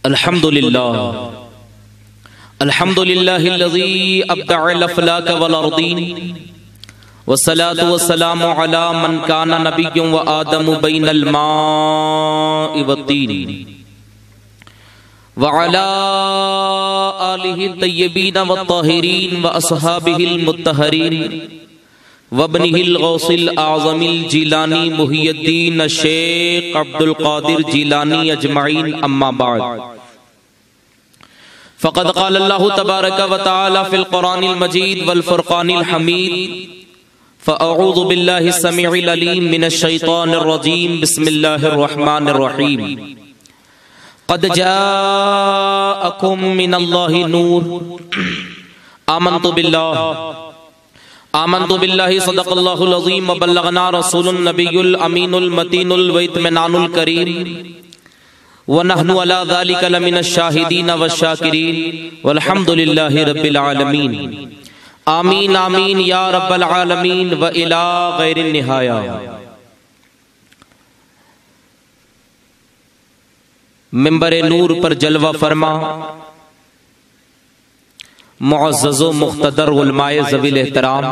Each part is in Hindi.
अल्हम्दुलिल्लाह अल्हम्दुलिल्लाहिल्लज़ी अब्दअल अफ़लाक वल अर्दीन वस्सलातु वस्सलामु अला मन काना नबिय्युन व आदमु बैनल माइ वत्तीन व अला आलिहि तय्यबीन वत्ताहिरीन व अस्हाबिहिल मुत्तहरीन वब्निहिल गौसिल आज़मिल जिलानी मुहियुद्दीन शेख अब्दुल कादिर जिलानी अजमईन अम्मा बाद फ़क़द क़ाल अल्लाहु तबारक व तआला फ़िल क़ुरानिल मजीद वल फ़ुरक़ानिल हमीद फ़अऊज़ु बिल्लाहि समीइल अलीम मिनश शैतानिर रजीम बिस्मिल्लाहिर रहमानिर रहीम क़द जाअकुम मिनल्लाहि नूर आमन्तु बिल्लाहि सदक़ल्लाहुल अज़ीम व बल्लगना रसूलुन नबियुल अमीनुल मतीनुल व इत्मिनानुल करीम व नहनु अला ज़ालिका लमिनश शाहिदीन वश्शाकिरीन वल्हम्दुलिल्लाहि रब्बिल आलमीन आमीन आमीन या रब्बल आलमीन व इला गैरिन निहाया। मिंबर नूर पर जलवा फरमा मुअज़्ज़ज़ो मुख्तदर उलमाए ज़वील एहतराम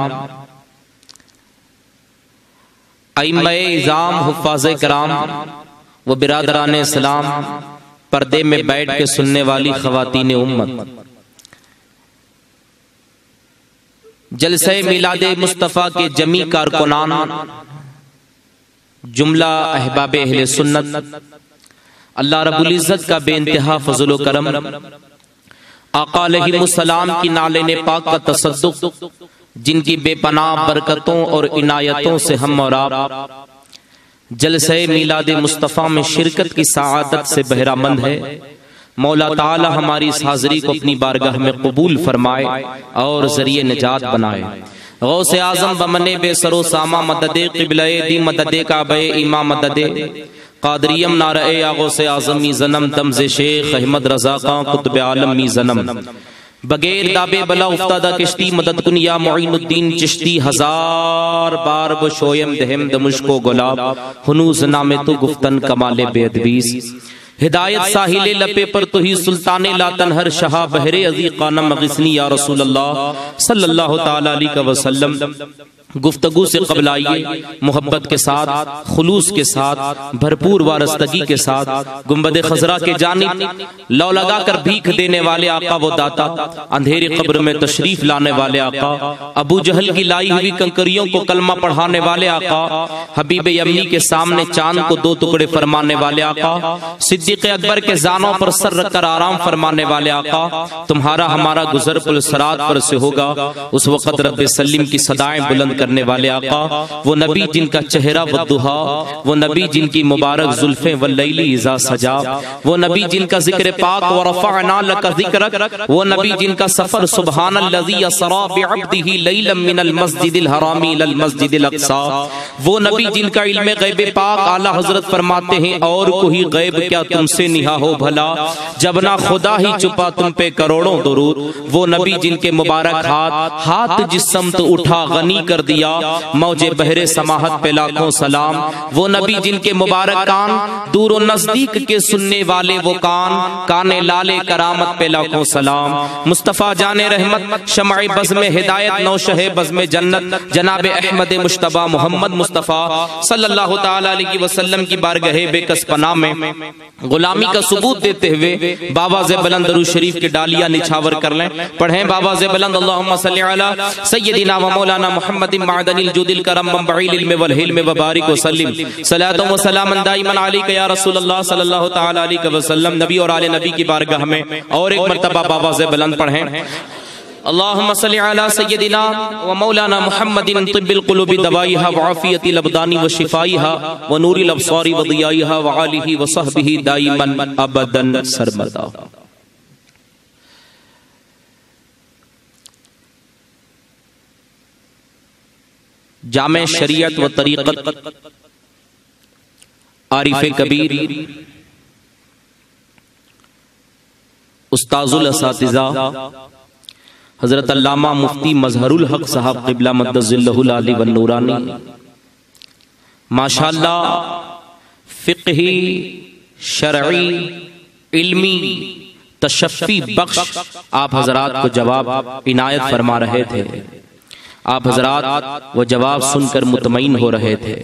अइम्माए इज़ाम हुफ़्फ़ाज़े किराम व बिरादरान इस्लाम पर्दे में बैठ के सुनने वाली ख़वातीन उम्मत, जलसे मिलादे मुस्तफ़ा के जमी कारकुनान, जुमला अहबाबे अहले सुन्नत, अल्लाह रब्बुल इज़्ज़त का बेइंतहा फज़ल व करम, आका अलैहिमुस्सलाम की नाले पाक का तसद्दुक़, जिनकी बेपनाह बरकतों और इनायतों से हम और आप जलसे मिलाद मुस्तफ़ा में शिरकत की सआदत से बहरामंद है। मौला ताला हमारी इस हाज़री को अपनी बारगाह में कबूल फरमाए और ज़रिए निजात बनाए। गौसे आज़म बमने बेसरो सामा मददे क़िबले दी मददे काबे इमा मददे कादरियम नारे आगोसे आज़मी जन्म दमज़े शेख अहमद रज़ा खां कुतुब आलम मी जन्म बगैर दाबे बला उफ्तादा किश्ती मदद कुन या मुईनुद्दीन चिश्ती हजार बार वो शोयम दहम दमुश्को गुलाब हुनूज़ नामे तो गुफ्तन कमाले बेअदबीस हिदायत साहिले लपे पर तो ही सुल्ताने लातन हर शहा बहरे अज़ी कानम गिस्नी या रसूल अल्लाह सल्लल्लाहु ताला अलैहि वसल्लम। गुफ्तगू से कबल आइए मोहब्बत के साथ, खुलूस के साथ, भरपूर वारस्तगी के साथ गुंबद खजरा के जानिब लौ लगा कर भीख देने वाले आका वो दाता, अंधेरी कब्र में तशरीफ लाने वाले आका, अबू जहल की लाई हुई कंकरियों को कलमा पढ़ाने वाले आका, हबीब यमनी के सामने चांद को दो टुकड़े फरमाने वाले आका, सिद्दीक़ अकबर के जानों पर सर रखकर आराम फरमाने वाले आका, तुम्हारा हमारा गुजर पुल सरात पर से होगा उस वक़्त रब्बे सल्लिम की सदाएं बुलंद करने वाले आका, वो नबी जिनका चेहरा वद्दुहा, वो नबी जिनकी मुबारक जुल्फें वल्लैली इज़ा सजा, वो नबी जिनका जिक्र पाक व रफ़अना लका ज़िक्रक, वो नबी जिनका सफर सुब्हानल्लज़ी असरा बिअब्दिही लैलन मिनल मस्जिदिल हरामी इलल मस्जिदिल अक़सा, वो नबी जिनका इल्म गैब पाक आला हज़रत फरमाते हैं और कोई गैब क्या तुमसे निहा हो भला, जब ना खुदा ही छुपा तुम पे करोड़ों दुरूद, वो नबी जिनके मुबारक हाथ जिस समत उठा गनी कर दिया मौजे बहरे समाहत पे लाखों सलाम, वो नबी जिनके मुबारक कान दूर और नजदीक के सुनने वाले वो काने लाले करामत पे लाखों सलाम। मुस्तफ़ा जाने रहमत शमए बज़ में हिदायत नौशहे बज़ में जन्नत जनाबे अहमद मुश्तबा मोहम्मद मुस्तफ़ा सल्लल्लाहु ताला अलैहि वसल्लम की बारगाह बेकस पनाह में गुलामी का सबूत देते हुए बावाज़े बुलंद दरूद शरीफ की डालियां निछावर कर लें। पढ़ें बावाज़े बुलंद अल्लाहुम्मा सल्ली अला सय्यदिना व मौलाना मुहम्मदिन मअदनिल जुदिल करम बम्बईल इल्म वल हिल्म व बारिक व सल्लिम सलातो व सलामन दाइमन अलैका या रसूल अल्लाह सल्लल्लाहु ताला अलैहि वसल्लम। नबी और आले नबी की बारगाह में और एक मर्तबा बावाज़े बुलंद पढ़ें अल्लाहुम्मा सल्ली अला सय्यदिना व मौलाना मुहम्मदिन तिब्बिल क़ुलूबि दवाइहा व आफियतिल अबदानी व शिफाइहा व नूरिल अब्सारी व दियाइहा व आलिहि व सहबिही दाइमन अबदन सरमदा। जामे शरीयत व तरीक़त आरिफ़े कबीर उस्ताजुल असातिज़ा हजरत अल्लामा मुफ्ती मजहरुल हक साहब क़िबला मद्दज़िल्लहुल आली व नूरानी माशाअल्लाह फ़िक़ही शरई इल्मी तशफ़ी बख्श आप हजरात को जवाब इनायत फरमा रहे थे। आप हजरात वो जवाब सुनकर मुतमईन हो रहे थे।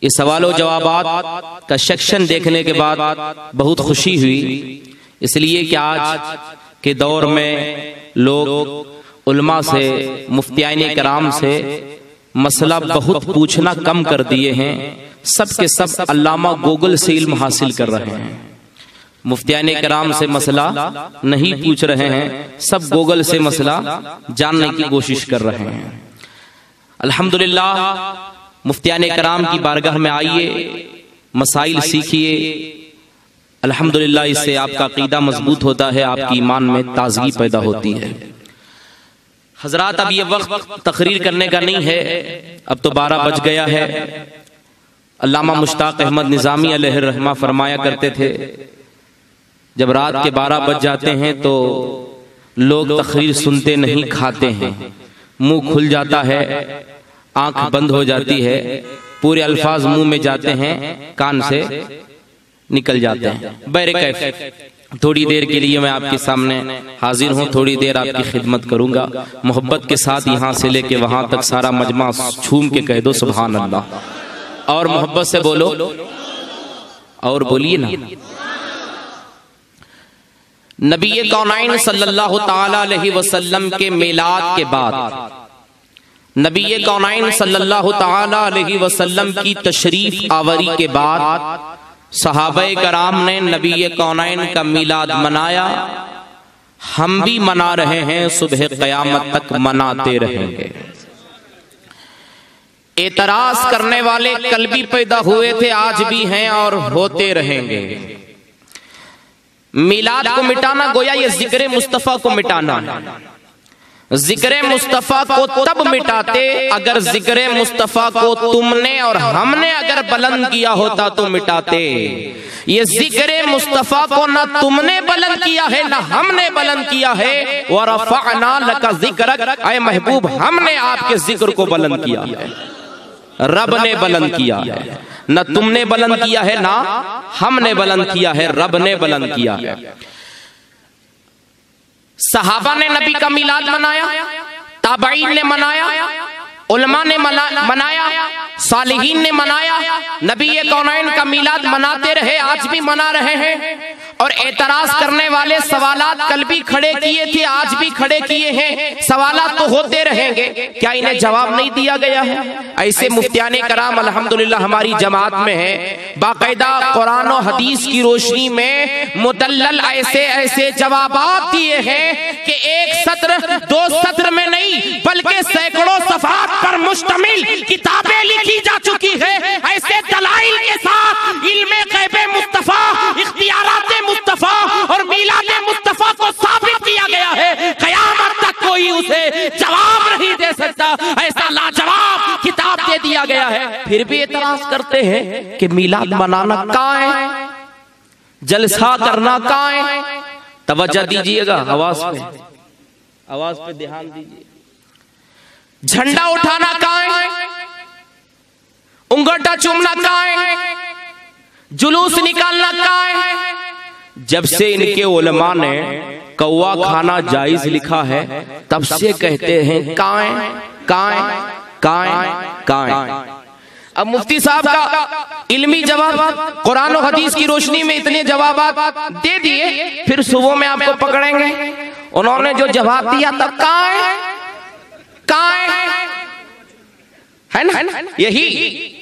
इस सवालों जवाबात का सेक्शन देखने के बाद बहुत खुशी हुई, इसलिए कि आज के दौर में लोग उलमा से, मुफ्तियाने कराम से मसला बहुत पूछना कम कर दिए हैं। सब के सब अल्लामा गूगल से इल्म हासिल कर रहे हैं। मुफ्तियाने कराम से मसला नहीं पूछ रहे हैं, सब गूगल से मसला जानने की कोशिश कर रहे हैं। अल्हम्दुलिल्लाह, मुफ्तियाने कराम की बारगाह में आइए, मसाइल सीखिए। अल्हम्दुलिल्लाह, इससे आपका अकीदा मजबूत होता है, आपकी ईमान में ताजगी पैदा होती है। हजरात, अब ये वक्त तकरीर करने का नहीं है, अब तो 12 बज गया है। अल्लामा मुश्ताक अहमद निज़ामी अलैहिर्रहमा फरमाया करते थे, जब रात के 12 बज जाते हैं तो लोग तकरीर सुनते नहीं, खाते हैं। मुंह खुल जाता है, आंख बंद हो जाती है, पूरे अल्फाज मुंह में जाते हैं, कान से निकल जाते हैं। बैरकैफ थोड़ी देर के लिए मैं आपके सामने हाजिर हूँ, थोड़ी देर आपकी खिदमत करूंगा। मोहब्बत के साथ यहाँ से लेके वहां तक सारा मजमा झूम के कह दो सुभान अल्लाह, और मोहब्बत से बोलो, और बोलिए ना। नबी कौनैन सल्लल्लाहु ताला अलैहि वसल्लम के मिलाद के बाद, नबी कौनैन सल्लल्लाहु ताला अलैहि वसल्लम की तशरीफ आवरी के बाद सहाबाए कराम ने नबी कौनैन का मिलाद मनाया। हम भी मना रहे हैं, सुबह क़यामत तक मनाते रहेंगे। एतराज करने वाले कल भी पैदा हुए थे, आज भी हैं और होते रहेंगे। मिलाद को मिटाना गोया ये जिक्र मुस्तफा को मिटाना है। जिक्र मुस्तफा को तब मिटाते अगर जिक्र मुस्तफा को तुमने और हमने अगर बुलंद किया होता तो मिटाते। ये जिक्र मुस्तफा को ना तुमने बुलंद किया है ना हमने बुलंद किया है। व रफ़अना लका ज़िक्रक, ऐ महबूब हमने आपके जिक्र को बुलंद किया है, रब ने बुलंद किया है। न तुमने बुलंद किया है ना हमने बुलंद किया है, रब ने बुलंद किया है। सहाबा ने नबी का मिलाद मनाया, ताबईन ने मनाया, उलमा ने मनाया, सालिहीन ने मनाया। नबी कौनैन का मिलाद मनाते रहे, आज भी मना रहे हैं। और एतराज करने वाले सवालात कल भी खड़े किए थे, आज भी खड़े किए हैं। सवालात तो होते रहेंगे, क्या इन्हें जवाब नहीं दिया गया है? ऐसे मुफ्तियाने कराम अल्हम्दुलिल्लाह हमारी जमात में है, बाकायदा कुरान और हदीस की रोशनी में मुदल्लल ऐसे ऐसे जवाबात दिए हैं कि एक सत्र दो सत्र में नहीं बल्कि सैकड़ों सफ़हात पर मुश्तमिल किताबें लिखी जा चुकी है। ऐसे दलाइल के साथ इल्मे ग़ैबे मुस्तफा, इख्तियाराते मुस्तफा और मिलादे मुस्तफा को साबित किया गया है। क़यामत तक कोई उसे जवाब नहीं दे सकता, ऐसा लाजवाब किताब दे दिया गया है। फिर भी एतराज करते हैं कि मिलाद मनाना कहाँ है, जलसा करना कहाँ है। तवज्जो दीजिएगा, आवाज पे ध्यान दीजिए। झंडा उठाना कहाँ है, उंगटा चूमना कहाँ है, जुलूस निकालना कहाँ है। जब से इनके उलमा ने कौवा खाना जायज लिखा है तब से कहते हैं कहाँ है, कहाँ है, कहाँ है, कहाँ है। अब मुफ्ती साहब का इल्मी जवाब कुरान और हदीस की रोशनी में इतने जवाब दे दिए, फिर सुबह में आपको पकड़ेंगे। उन्होंने जो जवाब दिया तब कहाँ है, कहाँ है ना, यही।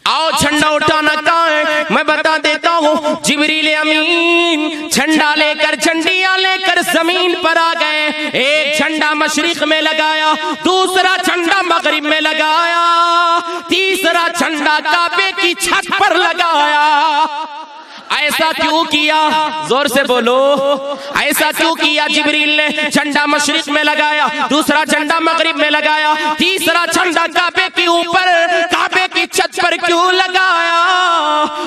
आओ झंडा उठाना कहाँ है, मैं बता देता हूँ। जिब्रील अमीन झंडा लेकर, झंडियां लेकर जमीन पर आ गए। एक झंडा मशरिक में लगाया, दूसरा झंडा मगरिब में लगाया, तीसरा झंडा काबे की छत पर लगाया। ऐसा क्यों किया, जोर से बोलो, ऐसा क्यों किया? जिब्रील ने झंडा मशरिक में लगाया, दूसरा झंडा मगरिब में लगाया, तीसरा झंडा काबे के ऊपर, काबे की छत पर क्यों लगाया?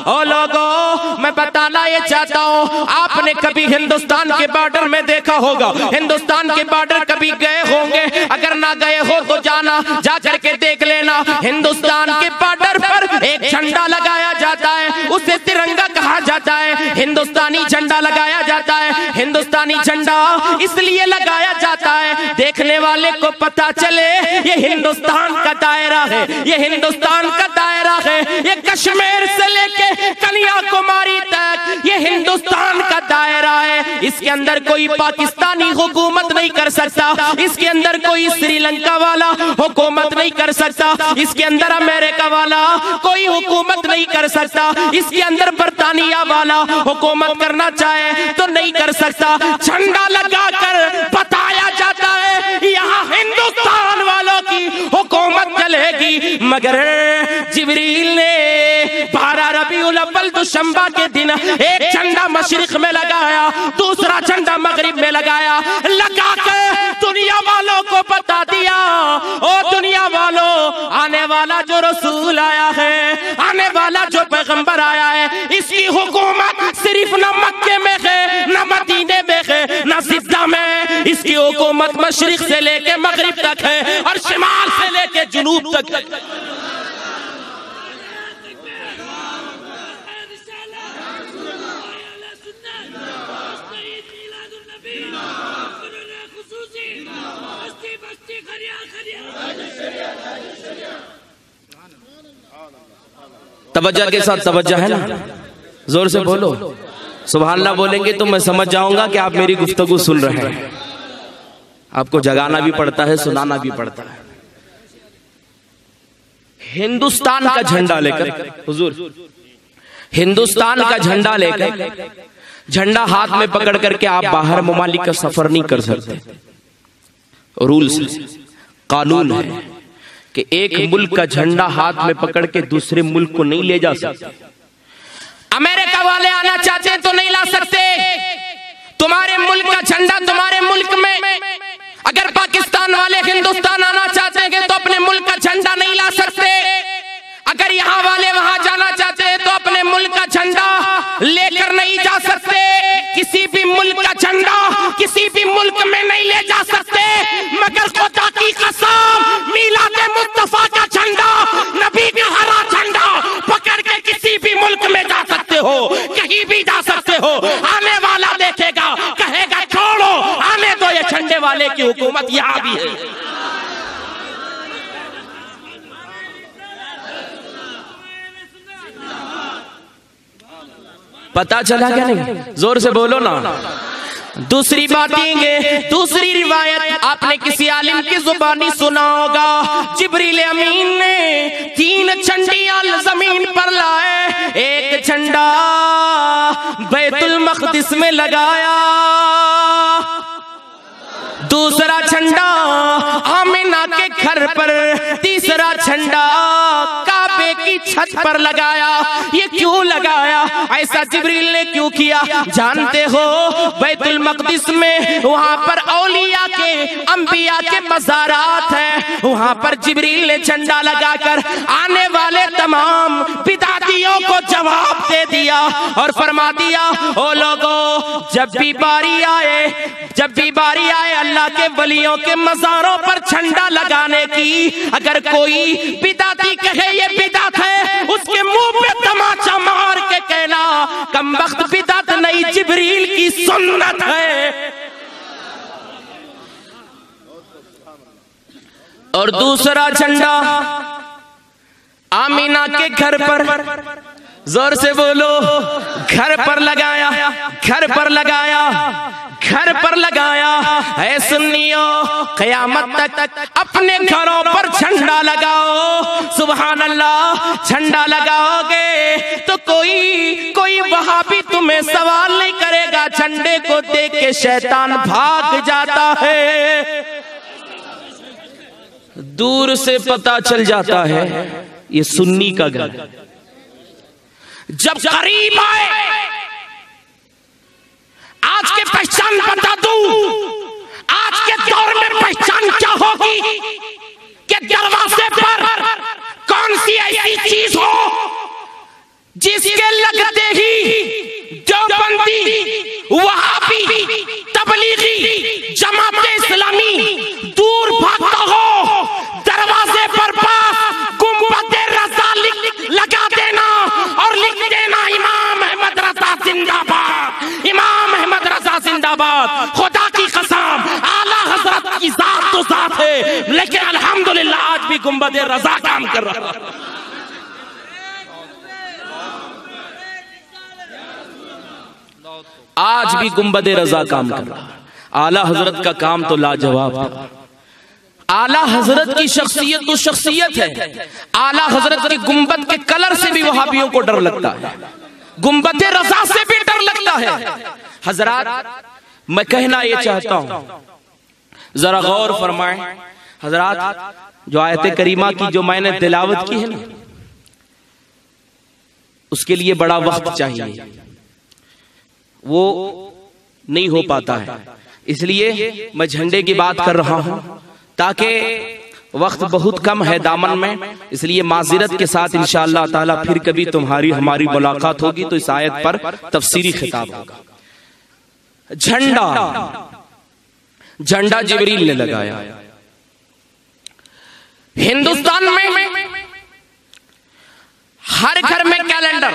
ओ लोगों, मैं बताना ये चाहता हूँ, आपने कभी हिंदुस्तान के बॉर्डर में देखा होगा, हिंदुस्तान के बॉर्डर कभी गए होंगे, अगर ना गए हो तो जाना, जा करके देख लेना। हिंदुस्तान के बॉर्डर पर एक झंडा लगाया जाता है, उसे तिरंगा कहा जाता है, हिंदुस्तानी झंडा लगाया जाता है। हिंदुस्तानी झंडा इसलिए लगाया जाता है देखने वाले को पता चले ये हिंदुस्तान का दायरा है, ये हिंदुस्तान का दायरा है, ये कश्मीर से लेके कन्याकुमारी तक ये हिंदुस्तान का दायरा है। इसके अंदर कोई पाकिस्तानी हुकूमत नहीं कर सकता, इसके अंदर कोई श्रीलंका वाला हुकूमत नहीं कर सकता, इसके अंदर अमेरिका वाला कोई हुकूमत नहीं कर सकता, इसके अंदर बर्तानिया वाला हुकूमत करना चाहे तो नहीं कर सकता। झंडा लगाकर बताया जाता है यहाँ हिंदुस्तान वालों की हुकूमत चलेगी। मगर जिब्रील ने 12 रबीउल अव्वल दुशंबा के दिन एक झंडा मशरिक में लगाया, दूसरा झंडा मगरिब में लगाया, लगाकर दुनिया वालों को बता दिया, ओ दुनिया वालों, आने वाला जो रसूल आया है, आने वाला जो पैगंबर आया है, इसकी हुकूमत सिर्फ न मक्के में है, न मदीने में है, न जिद्दा में, इसकी हुकूमत मशरिक से लेके मगरिब तक है और शिमाल से लेके जुनूब तक है। तवज्जो के साथ तवज्जो है ना, जोर से बोलो। सुभान अल्लाह बोलेंगे तो मैं समझ जाऊंगा कि आप मेरी गुफ्तगू सुन रहे हैं। आपको जगाना भी पड़ता है, सुनाना भी पड़ता है। हिंदुस्तान का झंडा लेकर हुजूर, हिंदुस्तान का झंडा लेकर, झंडा हाथ में पकड़ करके आप बाहर ममालिक का सफर नहीं कर सकते। रूल्स, कानून है कि एक मुल्क का झंडा हाथ में पकड़ के दूसरे मुल्क को नहीं ले जा सकते। अमेरिका वाले आना चाहते हैं तो नहीं ला सकते। तुम्हारे मुल्क का झंडा तुम्हारे मुल्क में, अगर पाकिस्तान वाले हिंदुस्तान आना चाहते हैं तो अपने मुल्क का झंडा नहीं ला सकते। अगर यहाँ वाले वहां जाना चाहते हैं तो अपने मुल्क का झंडा लेकर नहीं जा सकते। किसी भी मुल्क का झंडा किसी भी मुल्क में नहीं ले जा सकते। मगर खुदा की कसम, मीलाद मुस्तफा का झंडा, नबी का हरा झंडा पकड़ के किसी भी मुल्क में जा सकते हो, कहीं भी जा सकते हो। आने वाला देखेगा, कहेगा छोड़ो, आने दो, ये झंडे वाले की हुकूमत यहाँ भी है। पता चला क्या नहीं? जोर से बोलो ना। दूसरी बात ये, दूसरी रिवायत आपने किसी आलिम की जुबानी सुना होगा, जिब्रील अमीन ने 3 झंडियां जमीन पर लाए। एक झंडा बैतुल मक़दिस में लगाया, दूसरा झंडा आमिना के घर पर, तीसरा झंडा काबे की छत पर लगाया। ये क्यों लगाया? ऐसा जिब्रील ने क्यों किया? जानते हो, बैतुल मक़दिस में वहां पर औलिया के, अंबिया के मज़ारात हैं। वहां पर जिब्रील ने झंडा लगाकर आने वाले तमाम बिदातियों को जवाब दे दिया और फरमा दिया, ओ लोगों, जब भी बारी आए अल्लाह के वलियों के मज़ारों पर झंडा लगाने की, अगर कोई बिदाती कहे ये बिदात है, उसके मुंह पे तमाचा मार के कहना, कमबख्त बिदात नहीं, जिब्रील की सुन्नत है। और दूसरा झंडा आमीना के घर पर, जोर से बोलो, घर पर लगाया, घर पर लगाया, घर पर लगाया। ऐ सुन्नियों, क़यामत तक अपने घरों पर झंडा लगाओ। सुभान अल्लाह, झंडा लगाओगे तो कोई वहाबी तुम्हें सवाल नहीं करेगा। झंडे को देख के शैतान भाग जाता है। दूर से पता चल जाता है ये सुन्नी का घर। जब करीब आए, आज के पहचान बता दूं, आज के दौर में पहचान क्या होगी कि दरवाजे पर कौन सी ऐसी चीज हो जिसके लगते ही देवबंदी, वहाबी, तबलीगी, जमाते इस्लामी दूर भागता हो। दरवाजे पर पास गुंबद रज़ा लगा देना और लिख देना, इमाम अहमद रज़ा जिंदाबाद। खुदा की कसम आला हजरत की जात तो जात है, लेकिन अल्हम्दुलिल्लाह आज भी गुंबद रजा काम कर रहा है। आज भी गुंबद रजा काम कर रहा है। आला हजरत का काम तो लाजवाब था। आला हजरत की शख्सियत तो शख्सियत है। आला हजरत की गुंबद के कलर से भी वहाबियों को डर लगता है, गुंबद रजा से भी डर लगता है। हजरात मैं कहना ये चाहता हूं, जरा गौर फरमाएं हजरात, जो आयत करीमा की जो मैंने तिलावत की है ना, उसके लिए बड़ा वक्त चाहिए, वो नहीं हो पाता है। इसलिए मैं झंडे की बात कर रहा हूं, ताकि वक्त बहुत कम है दामन में, इसलिए माजिरत के साथ इंशाअल्लाह ताला फिर कभी तुम्हारी हमारी मुलाकात होगी तो इस आयत पर तफसीरी खिताब होगा। झंडा, झंडा जिब्रील ने लगाया। हिंदुस्तान में हर घर में कैलेंडर,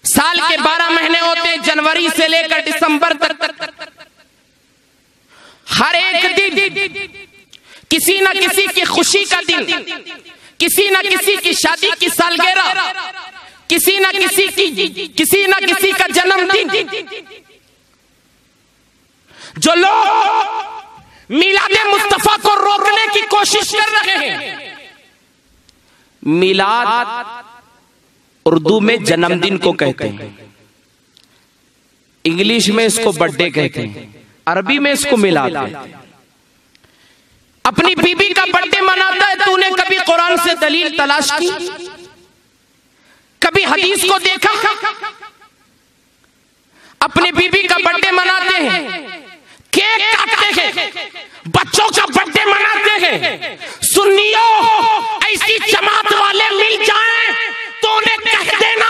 साल के 12 महीने होते हैं, जनवरी से लेकर दिसंबर तक। हर एक दिन किसी न किसी की खुशी का दिन, किसी न किसी की शादी की सालगिरह, किसी न किसी का जन्मदिन। जो लोग मिलाद मुस्तफा को रोकने की कोशिश कर रहे हैं, मिलाद उर्दू में जन्मदिन को कहते हैं, इंग्लिश में इसको बर्थडे कहते हैं, अरबी में इसको मिलाद कहते हैं। अपनी बीबी का बर्थडे मनाता है, तूने कभी कुरान से दलील तलाश की? कभी हदीस को देखा? अपनी बीबी का बर्थडे मनाते हैं, केक काटते हैं, बच्चों का बर्थडे मनाते हैं। सुन्नियों, ऐसी जमात वाले मिल जाएं तो उन्हें कह देना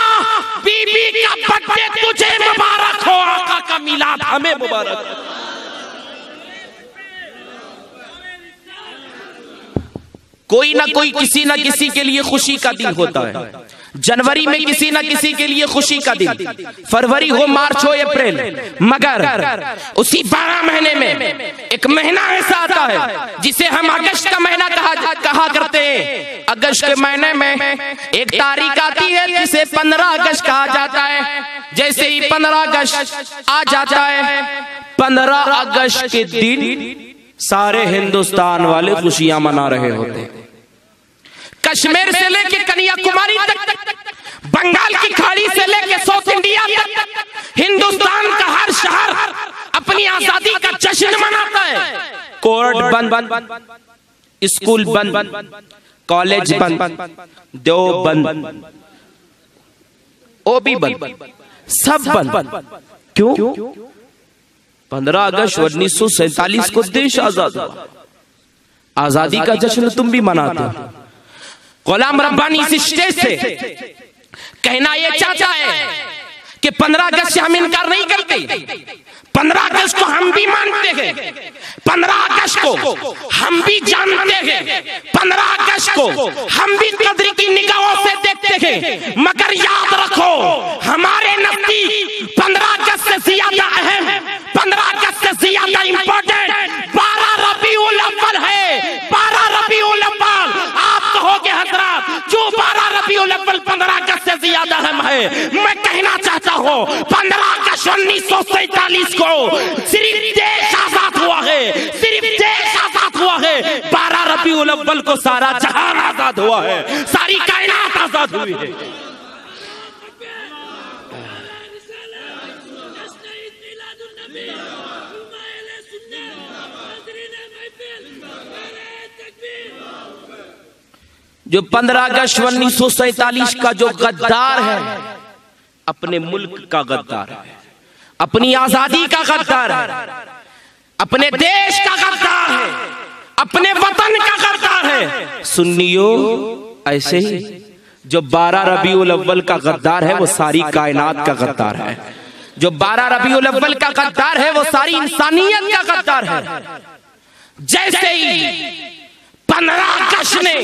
बीबी का बर्थडे तुझे मुबारक हो, आका का मिलाद हमें मुबारक हो। कोई ना कोई किसी ना किसी के लिए खुशी का दिन होता है। जनवरी में किसी ना किसी के लिए खुशी का दिन, फरवरी हो, मार्च हो, अप्रैल, मगर उसी 12 महीने में एक महीना ऐसा आता है जिसे हम अगस्त का महीना कहा करते हैं। अगस्त के महीने में एक तारीख आती है जिसे 15 अगस्त कहा जाता है। जैसे ही 15 अगस्त आ जाता है, 15 अगस्त के दिन सारे हिंदुस्तान वाले खुशियां मना रहे होते हैं। कश्मीर से लेके कन्याकुमारी तक, बंगाल की खाड़ी से लेके साउथ इंडिया तक, हिंदुस्तान का हर शहर अपनी आजादी का जश्न मनाता है। कोर्ट बंद, स्कूल बंद, कॉलेज बंद, देव बंद, ओबी बंद, सब बंद। क्यों? 15 अगस्त 1947 को देश आजाद हुआ। आजादी का जश्न तुम भी मनाते हो। गुलाम रब्बानी इस स्टेज से कहना यह चाहता है कि 15 अगस्त से हम इनकार नहीं करते। 15 अगस्त को हम भी मानते हैं, 15 अगस्त को हम भी जानते हैं, 15 अगस्त को हम भी कद्र की निगाहों से देखते हैं। मगर याद रखो, हमारे नजदीक 15 अगस्त से ज्यादा अहम, 15 अगस्त से ज्यादा इंपॉर्टेंट 12 रबीउल अव्वल है। 12 रबीउल अव्वल, आप कहोगे हजरत जो 12 रबीउल अव्वल 15 अगस्त से ज्यादा अहम है, मैं कहना चाहता हूँ 15 अगस्त 1947 को सिर्फ देश आजाद हुआ है, सिर्फ देश आजाद हुआ है। 12 रबीउल अव्वल को सारा जहान आजाद हुआ है, सारी कायनात आजाद हुई है। जो 15 अगस्त 1947 का जो गद्दार है, अपने मुल्क का गद्दार है, अपनी आजादी का गद्दार है, अपने देश का गद्दार है, अपने वतन का गद्दार है। सुन्नियों, ऐसे ही जो 12 रबीउल अव्वल का गद्दार है वो सारी कायनात का गद्दार है। जो 12 रबीउल अव्वल का गद्दार है वो सारी इंसानियत का गद्दार है। जैसे ही 15 अगस्त ने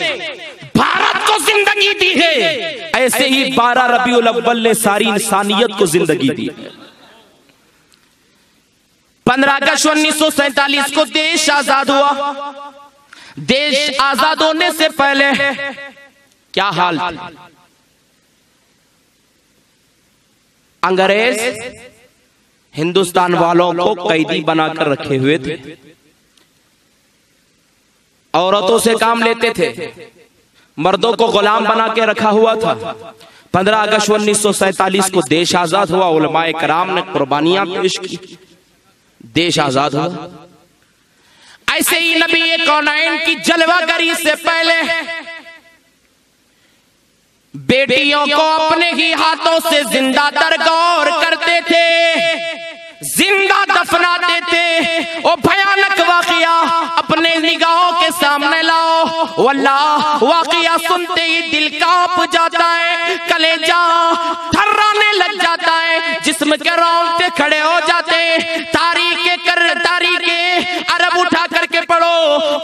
भारत को जिंदगी दी है, ऐसे ही 12 रबीउल अव्वल ने सारी इंसानियत को जिंदगी दी है। 15 अगस्त 1947 को देश आजाद हुआ। देश आजाद होने से पहले क्या हाल था? अंग्रेज हिंदुस्तान वालों को कैदी बनाकर रखे हुए थे, औरतों से काम लेते थे, मर्दों को गुलाम बना के रखा हुआ था। 15 अगस्त 1947 को देश आजाद हुआ। उलमाए कराम ने कुर्बानियां पेश की, देश आजाद हुआ। ऐसे ही नबी कौनैन की जलवागरी से पहले बेटियों को अपने ही हाथों से जिंदा दरगौर करते थे, जिंदा दफनाते थे। ओ भयानक वाकया अपने निगाहों के सामने लाओ, वल्लाह वाकया सुनते ही दिल कांप जाता है, कलेजा थर्राने लग जाता है, जिस्म के रोंगटे खड़े हो जाते हैं। तारीखे अरब उठा करके पढ़ो,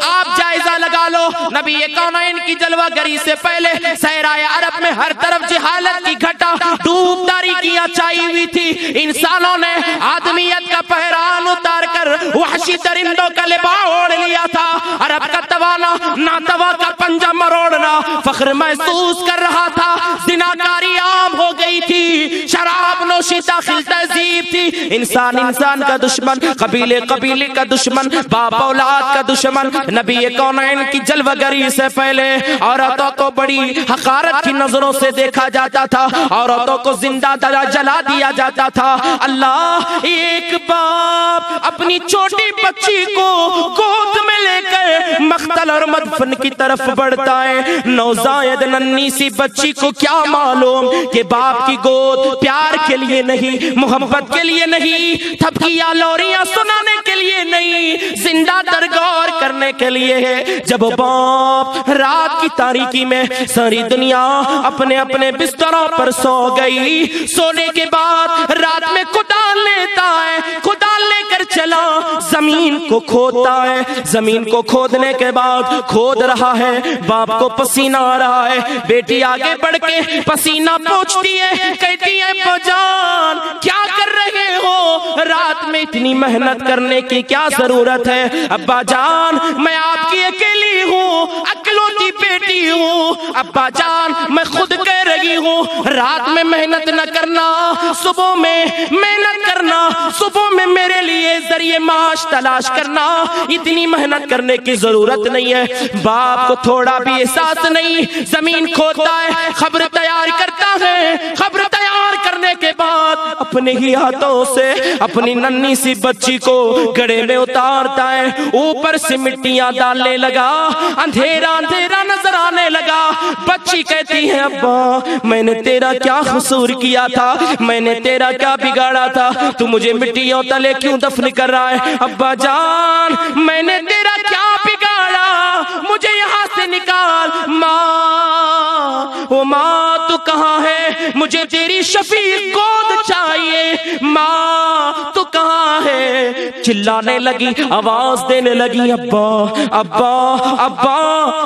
आप जायजा लगा लो। नबी कौनैन की जलवागरी से पहले सहराए अरब में हर तरफ जहालत की घटा डूब तारीकियां छाई हुई थी। इंसानों ने आदमियत का पहरान उतार कर वहशी दरिंदों का लिबास ओढ़ लिया था। अरब का तवाना नातवा का पंजा मरोड़ना फख्र महसूस कर रहा था। जिनाकारी आम हो गई थी, शराब नोशी दाखिल तहजीब थी। इंसान का दुश्मन, कबीले का दुश्मन, बाप औलाद का दुश्मन। नबी कौनैन की जलवागरी से पहले औरतों को बड़ी हकारत की नजरों से देखा जाता था, औरतों को जिंदा जला दिया जाता था। अल्लाह, एक बाप अपनी छोटी बच्ची को गोद में लेकर मख्तल और मदफन की तरफ बढ़ता है। नौजायद नन्ही सी बच्ची को क्या मालूम कि बाप की गोद प्यार के लिए नहीं, मोहब्बत के लिए नहीं, थपकियां लोरियां सुनाने के लिए नहीं, जिंदा दरगौर करने के लिए है। जब बाप रात की तारीकी में सारी दुनिया अपने अपने बिस्तरों पर सो गई, सोने के बाद रात में कुदाल लेता है, कुदाल लेकर चला जमीन को खोदता है। जमीन को खोदने के बाद खोद रहा है, बाप को पसीना आ रहा है। बेटी आगे बढ़ के पसीना पोंछती है, कहती है बजान क्या कर रहे हो, रात में इतनी मेहनत करने की क्या जरूरत है। अब्बा जान मैं आपकी अकेली हूँ, अकेलौती बेटी हूँ। अब्बा जान मैं खुद कह रही हूँ रात में मेहनत न करना, सुबह में मेहनत करना, सुबह में मेरे लिए जरिए माश तलाश करना, इतनी मेहनत करने की जरूरत नहीं है। बाप को थोड़ा भी एहसास नहीं, जमीन खोदता है, खबर तैयार करता है। खबर तैयार करने के बाद अपने ही हाथों से अपनी नन्ही सी बच्ची को गड़े में उतारता है, ऊपर से मिट्टियां डालने लगा, अंधेरा अंधेरा नजर आने लगा। बच्ची कहती है अब्बा मैंने तेरा क्या कसूर किया था, मैंने तेरा क्या बिगाड़ा था, तू मुझे मिट्टियों तले क्यों दफन कर रहा है। अब्बा जान मैंने तेरा क्या बिगाड़ा, मुझे यहाँ से निकाल। माँ, ओ माँ तू कहाँ है, मुझे तेरी शफीक गोद चाहिए। माँ तू कहाँ है, चिल्लाने लगी, आवाज देने लगी अब्बा अब्बा अब्बा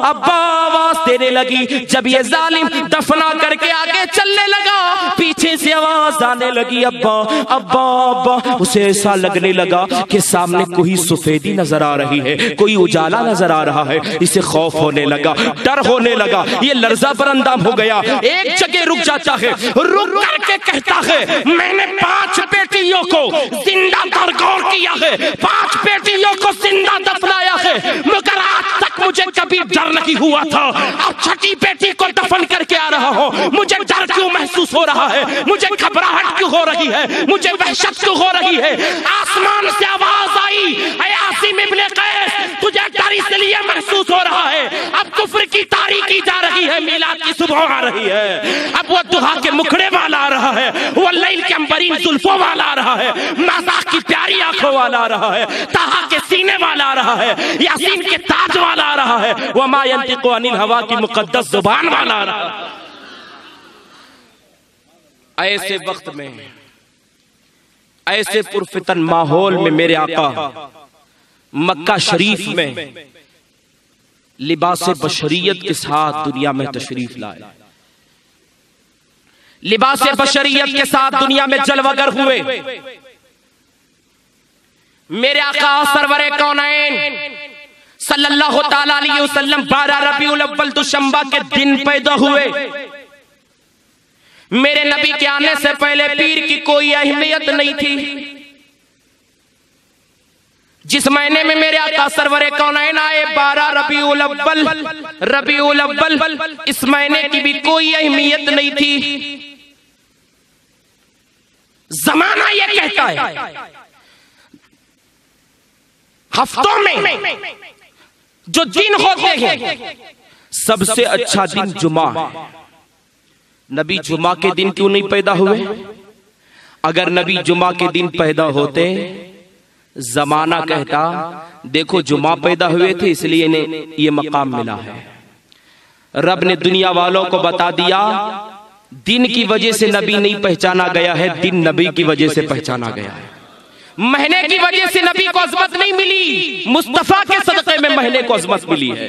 अब्बा, आवाज देने लगी। जब ये जालिम दफना करके आगे चलने लगा, पीछे से आवाज आने लगी अब्बा अब्बा अब्बा। उसे ऐसा लगने लगा कि सामने कोई सफेदी नजर आ रही है, कोई उजाला नजर आ रहा है। इसे खौफ होने लगा, डर होने लगा, ये लर्जा बरंदाम हो गया। एक जगह रुक जाता है, रुक करके कहता है मैंने 5 बेटियों को जिंदा दरगौर किया है, 5 बेटियों को जिंदा दफनाया है, मगर आज तक मुझे कभी डर नहीं हुआ था। अब 6ठी बेटी को दफन करके आ रहा हूँ, मुझे डर क्यों महसूस हो रहा है, मुझे घबराहट क्यों हो रही है, मुझे वहशत क्यों हो रही है। आसमान से आवाज आई, ऐ आसिम इब्ने कैस तुझे डर इसलिए महसूस हो रहा है, अब कुफ्र की तारीकी जा रही है, मिलाद की सुबह आ रही है। अब वो दुहा के मुखड़े वाला आ रहा है, वो लैल के अंबरीन जुल्फों वाला आ रहा है, नाज़ाक की प्यारी आंखों वाला आ रहा है, ताहा के सीने वाला आ रहा है, यासीन के ताज वाला आ रहा है, वो मा यंतिकु अनिल हवा की मुकद्दस जुबान वाला आ रहा है। ऐसे वक्त में, ऐसे पुरफितन माहौल में मेरे आका मक्का शरीफ में लिबास बशरियत के साथ दुनिया में तशरीफ लाए, लिबास बशरियत के साथ दुनिया में जलवागर हुए। मेरे आका सरवरे कौनैन सल्लल्लाहु ताला अलैहि वसल्लम 12 रबीउल अव्वल दुशंबा के दिन पैदा हुए। मेरे नबी के आने से पहले पीर की कोई अहमियत नहीं थी। जिस महीने में मेरे आका सरवरे कौनैन आए 12 रबीउल अव्वल, इस महीने की भी कोई अहमियत नहीं थी। जमाना ये कहता है हफ्तों में जो दिन होते हैं सबसे अच्छा दिन जुमा है। नबी जुमा के दिन क्यों नहीं पैदा हुए? अगर नबी जुमा के दिन पैदा होते, जमाना कहता देखो जुमा पैदा हुए थे इसलिए इन्हें ये मकाम मिला है। रब ने दुनिया वालों को बता दिया दिन की वजह से नबी नहीं पहचाना गया है, दिन नबी की वजह से पहचाना गया है। महीने की वजह से नबी को अज़मत नहीं मिली, मुस्तफा के सदक़े में महीने को अज़मत मिली है।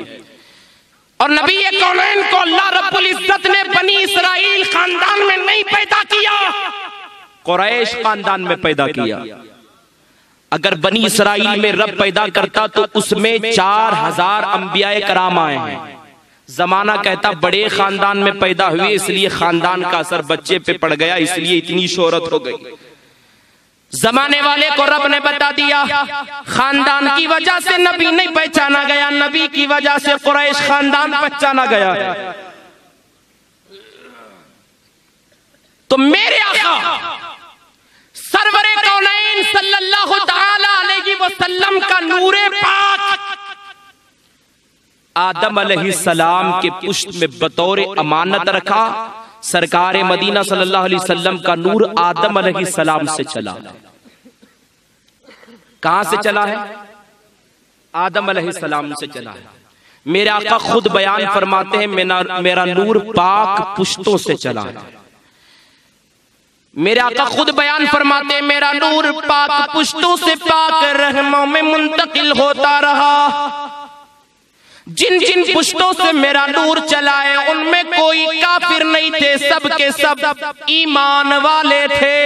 और नबी कौनैन को अल्लाह रब्बुल इज्जत ने बनी इसराइल खानदान में नहीं पैदा किया, कुरैश खानदान में पैदा किया। अगर बनी इसराइल में रब पैदा करता तो उसमें 4000 अंबियाए कराम आए हैं। जमाना कहता बड़े खानदान में पैदा हुए इसलिए खानदान का असर बच्चे पे पड़ गया, इसलिए इतनी शोहरत हो गई। जमाने वाले को रब ने बता दिया खानदान की वजह से नबी नहीं पहचाना गया, नबी की वजह से कुरैश खानदान पहचाना गया। तो मेरे आका सरवरे कौनैन सल्लल्लाहु ताला अलैहि वसल्लम का नूरे पाक आदम अलैहिस्सलाम के पुष्ट में बतौर अमानत रखा। सरकार मदीना सल्लल्लाहु अलैहि वसल्लम का नूर आदम अलैहिस्सलाम से चला। कहां से चला है? आदम अलैहिस्सलाम से चला है। मेरे आका खुद बयान फरमाते हैं मेरा नूर पाक पुश्तों से चला है। मेरे आका खुद बयान फरमाते हैं मेरा नूर पाक पुश्तों से पाक रहमों में मुंतकिल होता रहा। जिन जिन पुश्तों से मेरा नूर चला है उनमें कोई काफिर नहीं थे, सब के सब ईमान वाले थे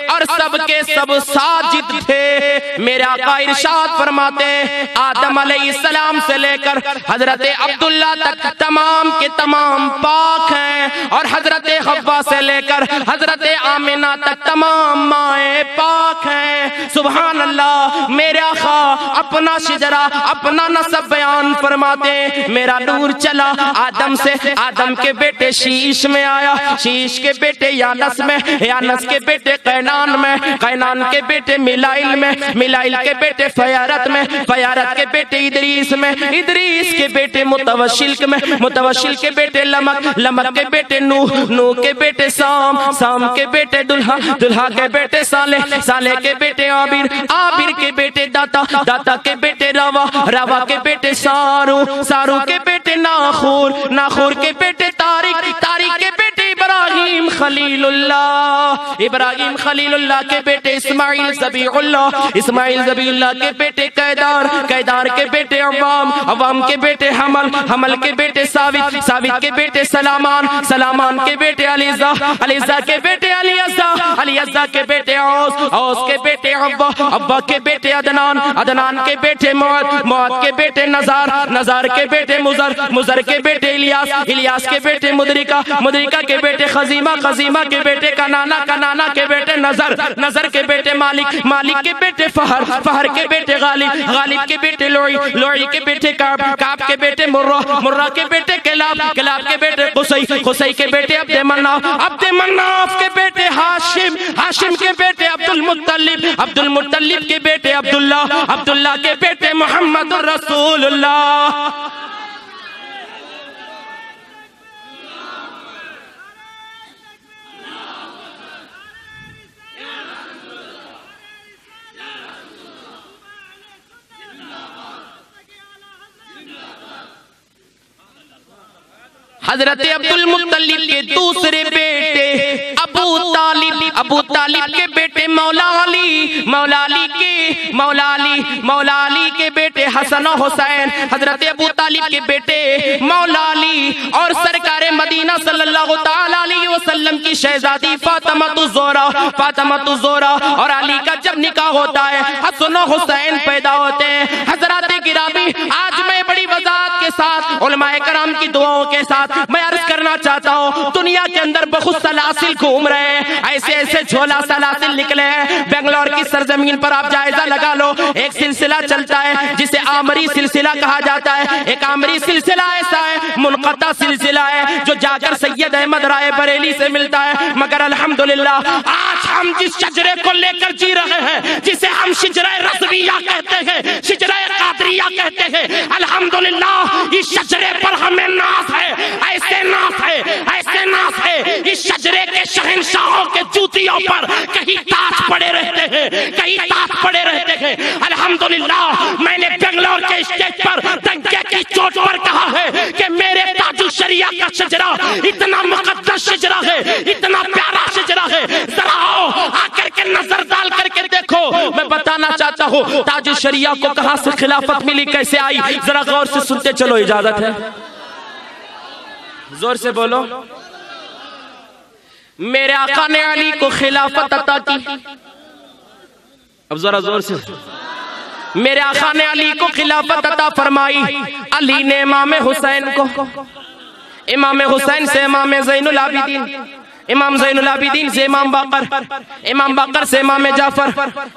और सब के सब साजिद थे। मेरे आका इरशाद फरमाते आदम अलैहिस्सलाम से लेकर हजरत अब्दुल्ला तक तमाम के तमाम पाक हैं और हजरत हव्वा से लेकर हजरत आमिना तक तमाम माए पाक हैं। सुभान अल्लाह। मेरे आका अपना शिजरा अपना नसब बयान फरमाते मेरा नूर चला आदम से, आदम के बेटे शीश में आया, शीश के बेटे यानस में, यानस के बेटे कैनान में, कैनान के बेटे मिलाइल में, मिलाइल के बेटे फयारत में, फयारत के बेटे इदरीस में, इदरीस के बेटे मुतवशिल में, मुतवशिल के बेटे लमक, लमक के बेटे नूह, नूह के बेटे साम, साम के बेटे दुल्हा, दुल्हा के बेटे साले, साले के बेटे आबिर, आबिर के बेटे दाता, दाता के बेटे रवा, रवा के बेटे सारू, सारू के बेटे नाखूर, नाखूर के बेटे तारिक, तारिक के बेटे इब्राहिम खलीलुल्लाह, इब्राहिम खलीलुल्लाह के बेटे इस्माइल ज़बीहुल्लाह, इस्माइल ज़बीहुल्लाह के बेटे कैदार, कैदार के बेटे अवाम, अवाम के बेटे हमल, हमल के बेटे सावित, सावित के बेटे सलामान, सलामान के बेटे अलीज़ा, अलीज़ा के बेटे अलीअज़्ज़ा, अलीअज़्ज़ा के बेटे औस, औस के बेटे अव्वा, अव्वा के बेटे अदनान, अदनान के बेटे मौत, मौत के बेटे नज़ार, नज़ार के बेटे मुजर, मुजर के बेटे इलियास, इलियास के बेटे मुदरिका, मुदरिका के बेटे खजीमा, खजीमा के बेटे कनाना, कनाना के बेटे नजर, नजर के बेटे मालिक, मालिक के बेटे फहर, फहर के बेटे गालिब, गालिब के बेटे लोई, लोई के बेटे काब, काब के बेटे मुर्रा, मुर्रा के बेटे किलाब, किलाब के बेटे कुसै, कुसै के बेटे अब्दे मन्नाफ, अब्दे मन्नाफ के बेटे हाशिम, हाशिम के बेटे अब्दुल मुत्तलिब, अब्दुल मुत्तलिब के बेटे अब्दुल्ला, अब्दुल्ला के बेटे मोहम्मद रसूलुल्लाह। हजरत अब्दुल मुत्तलिब के दूसरे बेटे अबू तालिब, अबू तालिब के बेटे मौला अली, मौला अली के मौला अली के बेटे हसन और हुसैन, हजरत अबू तालिब के बेटे मौला अली और सरकार मदीना सल्लल्लाहु ताला अलैहि वसल्लम की शहजादी फातिमा ज़ोहरा और अली का जब निकाह होता है, हसन और हुसैन पैदा होते हैं। हजरत गिरामी, आज मैं बड़ी वजाहत के साथ उलमाए कराम की दुआओं के साथ मैं अर्ज करना चाहता हूँ, दुनिया के अंदर बहुत सलासिल घूम रहे हैं, ऐसे ऐसे झोला सलासिल निकले हैं। बेंगलोर की सरजमीन पर आप जायजा लगा लो, एक सिलसिला चलता है जिसे आमरी सिलसिला कहा जाता है। एक आमरी सिलसिला ऐसा है, मुनक़ता सिलसिला है, जो जाकर सैयद अहमद राय बरेली से मिलता है। मगर अल्हम्दुलिल्लाह आज हम जिस शजरे को लेकर जी रहे हैं, जिसे हम शिजरे रज़विया कहते हैं, शिजरे कादरिया कहते हैं, अल्हम्दुलिल्लाह इस शजरे पर हमें नाज है, ऐसे नाज है, ऐसे नाज है। इस शजरे के शहंशाहों के जूतियों पर कहीं ताज पड़े रहते हैं, कहीं ताज पड़े रहते हैं। अल्हम्दुलिल्लाह मैंने बेंगलोर के स्टेज पर डंके की चोट पर कहा है कि मेरे ताजुल शरिया का शजरा इतना मुकद्दस शजरा है, इतना प्यारा शजरा है। जरा आओ आकर के नजर डाल करके देखो। मैं बताना चाहता हूँ ताजुल शरिया को कहां से खिलाफत मिली, कैसे आई, जरा गौर से सुनते चलो। इजाजत है, जोर से बोलो। मेरे आका ने अली को खिलाफत अता की। अब जरा जोर से। मेरे आका ने अली को खिलाफत अता फरमाई। अली ने इमाम हुसैन को, इमाम हुसैन से इमाम ज़ैनुल आबिदीन, इमाम ज़ैनुल आबिदीन से इमाम बाकर, इमाम बाकर से इमाम जाफर,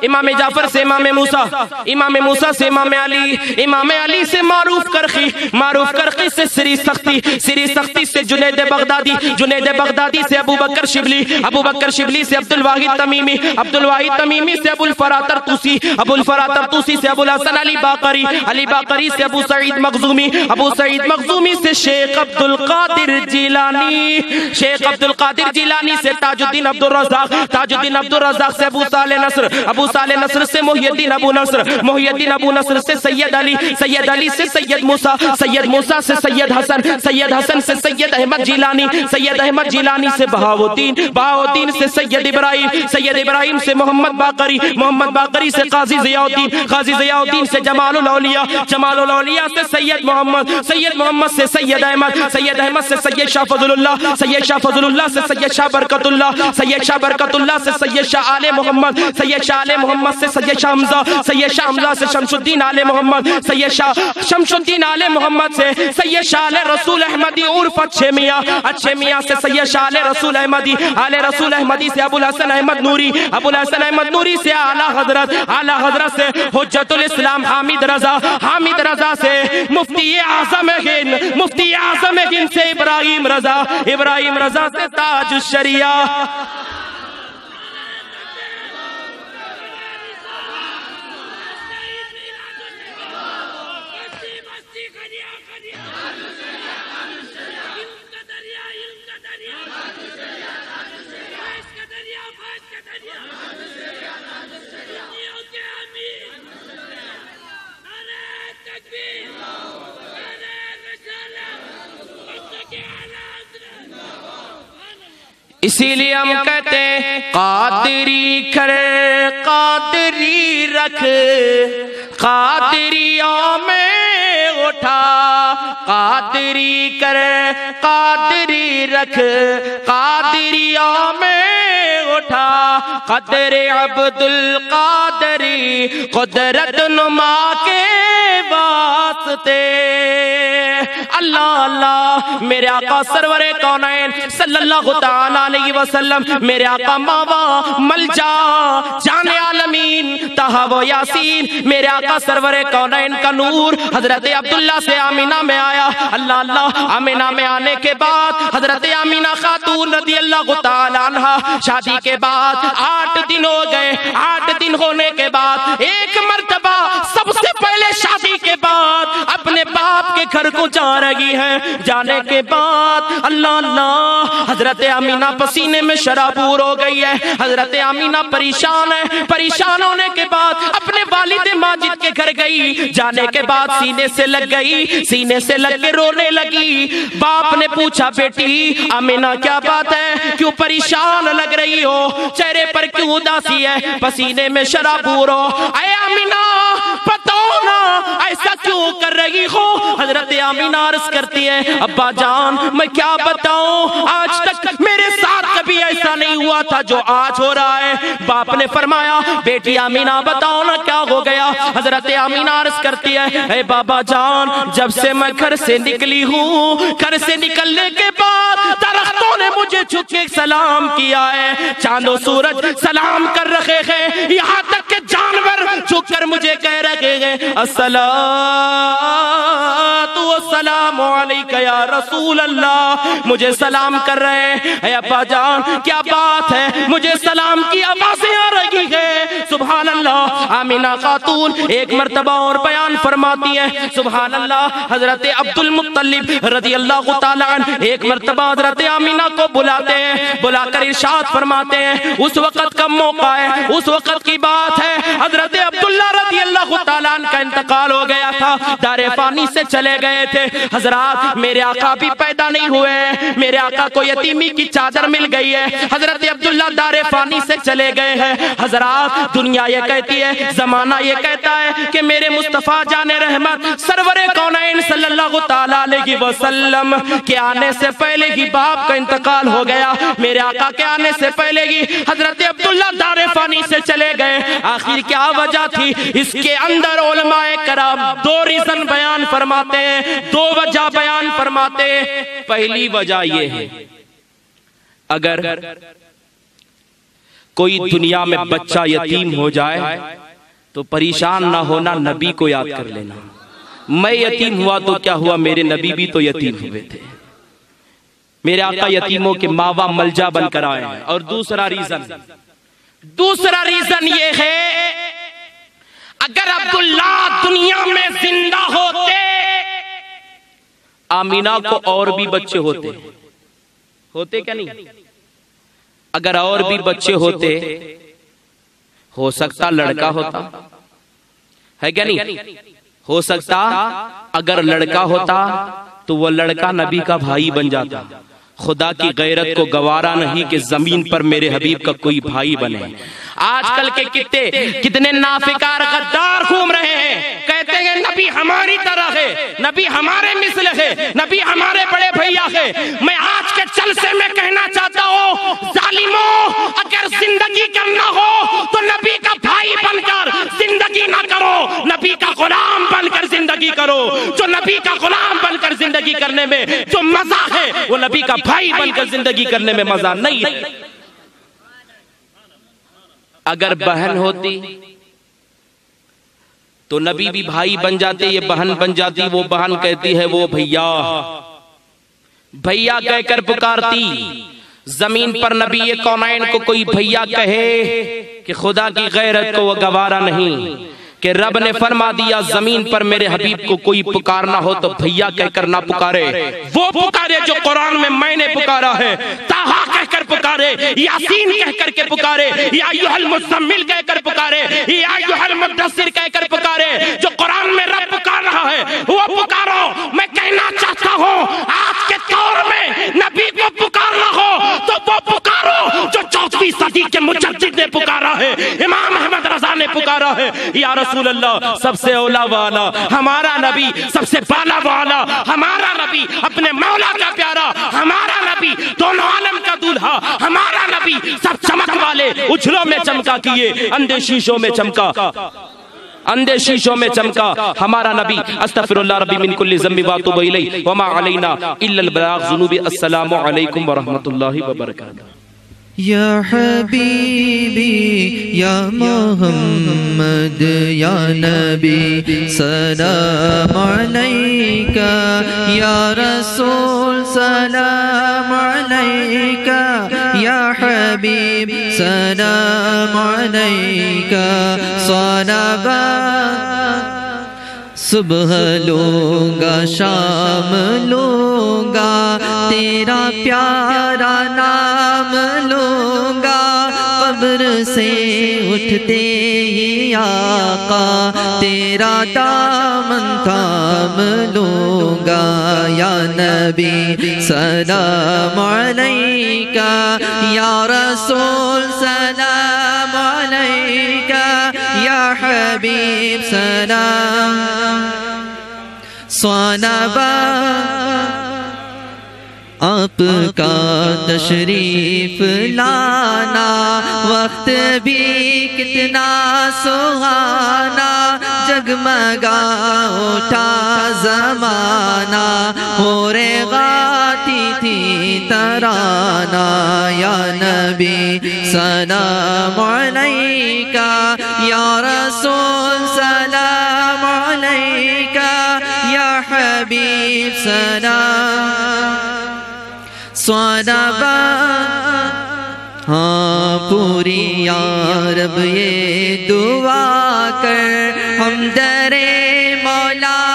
इमाम जाफर से इमाम मूसा, इमाम मूसा से इमाम अली, इमाम अली से मारूफ करखी, मारूफ करखी से श्री सख्ती, श्री सख्ती से जुनैद बगदादी, जुनैद बगदादी से अबू बकर शिबली, अबू बकर शिबली से अब्दुल वाहिद तमीमी, अब्दुल वाहिद तमीमी से अबुल फरा तरतूसी, अबुल फरा तरतूसी से अबुल हसन अली बाकरी, अली बाकरी से अबू सईद मखजूमी, अबू सईद मखजूमी से शेख अब्दुल कादिर जिलानी, शेख अब्दुल कादिर जिलानी से ताजुद्दीन अब्दुल रज़ाक, ताजुद्दीन अब्दुल रज़ाक से अबू साले नस्र, अबू साले नस्र से मुहियद्दीन अबू नस्र, मुहियद्दीन अबू नस्र से सैयद अली, सैयद अली से सैयद मूसा, सैयद मूसा से सैयद हसन, सैयद हसन से सैयद अहमद जिलानी, सैयद अहमद जिलानी से बहाउद्दीन, बहाउद्दीन से सैयद इब्राहिम, सैयद इब्राहिम से मोहम्मद बाकरी, मोहम्मद बाकरी से काजी ज़ियाउद्दीन, काजी ज़ियाउद्दीन से जमालुल औलिया, जमालुल औलिया से सैयद मोहम्मद, सैयद मोहम्मद से सैयद अहमद, सैयद अहमद से सैयद शाह फज़लुल्लाह, सैयद शाह फज़लुल्लाह से सैयद शाह बरकतुल्लाह, सैयद शाह बरकतुल्लाह से सैयद शाह आले मोहम्मद, सैयद शाह आले मोहम्मद से सैयद शाह हमजा, सैयद शाह हमजा से शमशुद्दीन आले मोहम्मद, सैयद शाह शमशुद्दीन आले मोहम्मद से सैयद शाह आले रसूल अहमदी उर्फ अच्छे मियां, अच्छे मियां से सैयद शाह आले रसूल अहमदी, आले रसूल अहमदी से अबुल हसन अहमद नूरी, अबुल हसन अहमद नूरी से आला हजरत से हुज्जतुल इस्लाम हामिद रजा, हामिद रजा से मुफ्ती आज़म हिंद, मुफ्ती आज़म हिंद से इब्राहिम रजा, इब्राहिम रजा से ताज शरिया। इसीलिए हम कहते हैं कादरी करे कादरी रख, कादरियों में उठा, कादरी करे कादरी रख, कादरियों में उठा, कदरे अब्दुल कादरी कुदरत नुमा के वास्ते। अल्लाह अल्लाह मेरे आका सरवरे कौनैन सल्लल्लाहु ताला अलैहि वसल्लम, मेरे आका मावा मलजा जाने आलमीन तहा व यासीन, मेरे आका सरवरे कौनैन का नूर हजरत अब्दुल्ला से आमीना में आया। अल्लाह अल्लाह आमीना में आने के बाद हजरत आमीना खातून रज़ी अल्लाह ताला अन्हा शादी के बाद 8 दिन हो गए। 8 दिन होने के बाद एक मर्तबा सबसे पहले शादी के बाद अपने बाप के घर को जा रही है। जाने के बाद अल्लाह अल्लाह हजरत आमीना पसीने में शराबूर हो गई है। हजरत आमीना परेशान है। परेशान होने के बाद अपने वालिद माजिद के घर गई। जाने के बाद सीने से लग गई, सीने से लग के रोने लगी। बाप ने पूछा, बेटी आमीना क्या बात है, क्यों परेशान लग रही हो, चेहरे पर क्यों उदासी है, पसीने में शराबूर हो। अरे आमीना बताओ ना ऐसा क्यों कर रही हो। हजरत आमीना अर्ज करती है, अब्बा जान मैं क्या बताऊं, आज तक मेरे साथ कभी ऐसा नहीं हुआ था जो आज हो रहा है। बाप ने फरमाया, बेटी आमीना बताओ ना क्या हो गया। हजरत आमीना अर्ज करती है, हे बाबा जान जब से मैं घर से निकली हूँ, घर से निकलने के बाद दरख्तों ने मुझे झुक के सलाम किया है, चांदो सूरज सलाम कर रहे हैं, यहाँ तक के जानवर झुक कर मुझे कह रहे हैं अस्सलातु वस्सलामु अलैका या रसूल अल्लाह, मुझे सलाम कर रहे हैं। अब्बा जान क्या बात है, मुझे सलाम की आवाजें आ रही है। सुभान अल्लाह। आमीना खातून एक मर्तबा और बयान फरमाती है, सुभान अल्लाह। हजरत अब्दुल मुत्तलिब रज़ी अल्लाह तआला अन्हु एक मर्तबा हजरत आमीना को बुलाते हैं, बुलाकर इरशाद फरमाते हैं, उस वक्त का मौका है, उस वक्त की बात है, हजरत अब्दुल्ला रज़ी अल्लाह तआला अन्हु का इंतकाल हो गया था, दारे फानी से चले गए थे। हजरत मेरे आका भी पैदा नहीं हुए, मेरे आका को यतीमी की चादर मिल गई है। हजरत अब्दुल्ला दारे फानी से चले गए हैं। हजरत दुनिया ये कहती है, जमाना ये कहता है कि मेरे मुस्तफा जाने रहमत सरवरे कौनैन सल्लल्लाहु तआला अलैहि वसल्लम के आने से पहले ही बाप का इंतकाल हो गया। मेरे आका के आने से पहले ही हजरत अब्दुल्ला दारे फानी से चले गए। आखिर क्या वजह थी? इसके अंदर उलमाए कराम दो रीजन बयान फरमाते हैं, दो वजह बयान फरमाते हैं। पहली वजह यह है, अगर कोई दुनिया में बच्चा यतीम हो जाए तो परेशान ना होना, नबी को याद कर लेना। मैं यतीम हुआ तो क्या हुआ, मेरे नबी भी तो यतीम हुए थे, मेरे आका यतीमों के मावा मलजा बनकर आए हैं। और दूसरा रीजन ये है, अगर अब्दुल्ला दुनिया में जिंदा होते, आमीना को और भी बच्चे होते क्या नहीं? अगर और भी बच्चे होते, हो सकता लड़का होता, है क्या नहीं? हो सकता अगर लड़का होता तो वह लड़का नबी का भाई बन जाता। खुदा की गैरत को गवारा नहीं कि जमीन पर मेरे हबीब का कोई भाई बने। आजकल के कितने नाफिकार गद्दार घूम रहे हैं, कहते हैं नबी हमारी तरह है, नबी हमारे मिसल है, नबी हमारे बड़े भैया है। मैं आज के जलसे में कहना चाहता हूँ, जालिमों अगर जिंदगी करना हो तो नबी का भाई बनकर जिंदगी ना करो, नबी का गुलाम बनकर जिंदगी करो। जो नबी का गुलाम बनकर जिंदगी करने में जो मजा है, वो नबी का भाई बनकर जिंदगी करने में मजा नहीं है। अगर बहन होती तो नबी भी भाई बन जाते, ये बहन बन जाती। वो बहन कहती है वो भैया भैया कहकर पुकारती। जमीन पर नबी ये कौनैन को कोई भैया कहे कि खुदा की गैरत को वो गवारा नहीं, कि रब ने फरमा दिया जमीन पर मेरे हबीब को कोई पुकारना हो तो भैया कहकर ना पुकारे, वो पुकारे जो कुरान में मैंने पुकारा है, ताहा कहकर पुकारे, यासीन कहकर के पुकारे, या अय्युहल मुज़म्मिल कहकर पुकारे, या अय्युहल मुद्दस्सिर कहकर पुकारे। जो कुरान में रब पुकार रहा है वो पुकारो। मैं कहना चाहता हूँ, आज के दौर में नबी को पुकारना हो तो वो पुकारो जो 14वीं सदी के मुजद्दिद ने पुकारा है, इमाम अहमद रजा ने पुकारा है। या रसूल अल्लाह, सबसे औला वाला हमारा नबी, सबसे बाला वाला हमारा नबी, अपने मौला का प्यारा हमारा नबी, दोनों आलम का दूल्हा हमारा नबी, सब चमक वाले उछलों में चमका किए अंधे शीशों में चमका, अंधे शीशों में चमका हमारा नबी। अस्तगफिरुल्लाह रब्बी मिन कुल्ली ज़म्बि व अतूबु इलैहि व मा अलैना इल्लल बलाग ज़ुनूबी। अस्सलामु अलैकुम व रहमतुल्लाहि व बरकातुहू। या हबीबी या मोहम्मद या नबी सलाम अलैका, या रसूल सलाम अलैका, या हबीब सलाम अलैका। सुबह लूँगा शाम लूँगा तेरा प्यारा नाम लूँगा, कब्र से उठते ही आका तेरा दामन थाम लूँगा। या नबी सलाम अलैका, या रसूल सलाम अलैका, या हबीब सलाम। स्वानबा आपका तशरीफ लाना, वक्त भी कितना सुहाना, जगमगा उठा ज़माना, होरे गाती थी तराना। या नबी सलाम अलैका, या रसूल सलाम अलैका, या हबीब सलाम। स्वानबा हाँ पूरी या रब ये दुआ कर, हमद